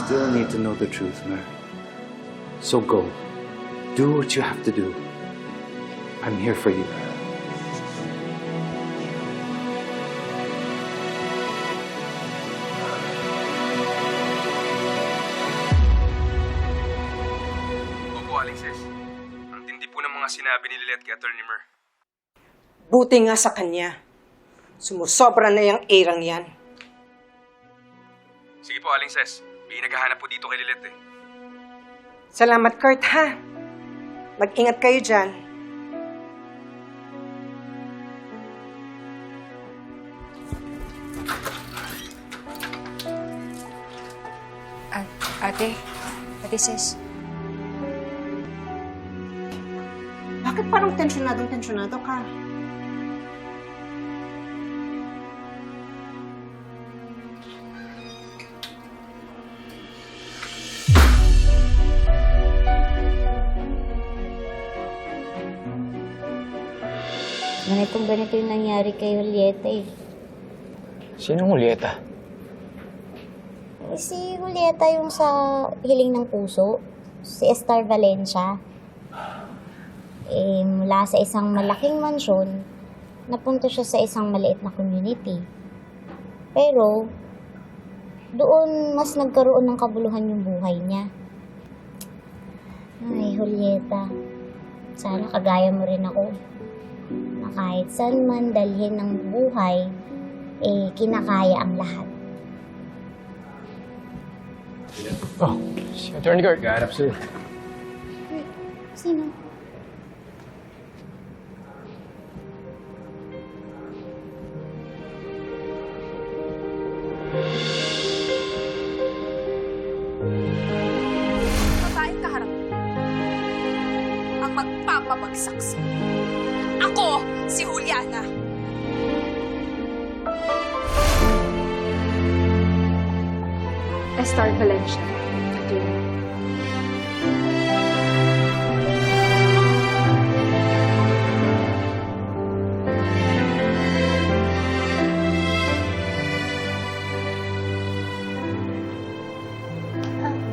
still need to know the truth, Mer. So go. Do what you have to do. I'm here for you. Opo, Alexis. Ang tindi po ng mga sinabi ni Lilet kay Atty. Mer. Buti nga sa kanya. Sumusobra na yung erang yan. Sige po, Alexis. May naghahanap po dito kay Lilet eh. Salamat, Kurt, ha? Mag-ingat kayo dyan. Ate sis. Bakit parang tensyonado ka? Ganito yung nangyari kay Julieta eh. Sinong Julieta? Si Julieta yung sa Hiling ng Puso. Si Estar Valencia. Mula sa isang malaking mansyon, napunta siya sa isang maliit na community. Pero, doon mas nagkaroon ng kabuluhan yung buhay niya. Ay, Julieta. Sana kagaya mo rin ako. Na kahit saan man dalhin ng buhay, kinakaya ang lahat. Oh, si Attorney Guard. Gahanap sa'yo. Sino? Babaeng kaharap ang magpapabagsak sa'yo. Ako, si Juliana. Estar Valencia.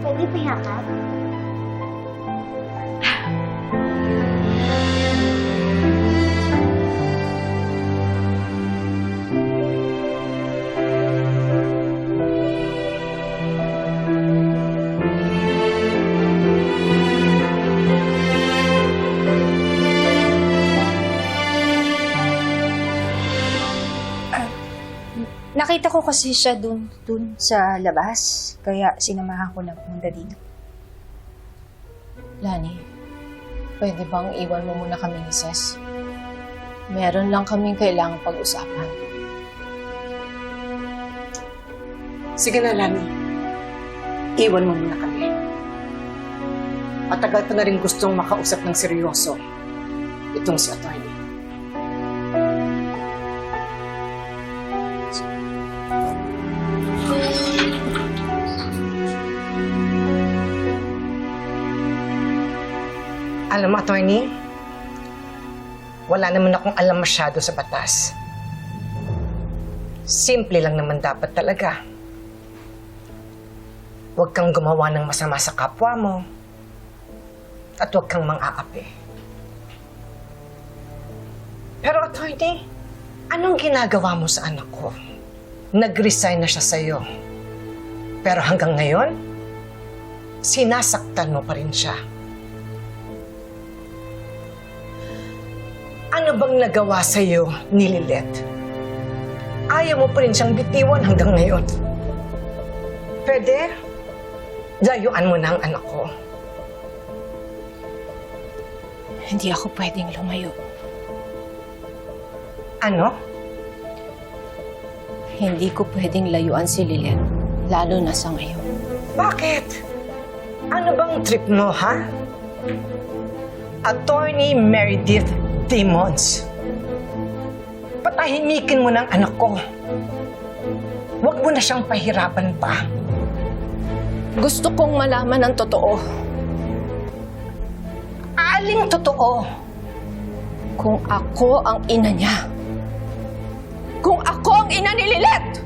Pwede pa yakap? Nakita ko kasi siya dun sa labas. Kaya sinamahan ko na pumunta dito. Lani, pwede bang iwan mo muna kami ni Ses? Meron lang kaming kailangang pag-usapan. Sige na, Lani. Iwan mo muna kami. Matagal ko na rin gustong makausap ng seryoso itong si Atty. Alam mo, Atty., wala naman akong alam masyado sa batas. Simple lang naman dapat talaga. Huwag kang gumawa ng masama sa kapwa mo at huwag kang mang-aapi. Pero, Atty., anong ginagawa mo sa anak ko? Nag-resign na siya sa'yo. Pero hanggang ngayon, sinasaktan mo pa rin siya. Ano bang nagawa sa'yo ni Lilet? Ayaw mo pa rin siyang bitiwan hanggang ngayon. Pwede? Layuan mo na ang anak ko. Hindi ako pwedeng lumayo. Ano? Hindi ko pwedeng layuan si Lilet, lalo na sa ngayon. Bakit? Ano bang trip mo, ha? Attorney Meredith Demons. Patahimikin mo ng anak ko. Huwag mo na siyang pahirapan pa. Gusto kong malaman ang totoo. Aling totoo? Kung ako ang ina niya. Kung ako ang ina ni Lilet!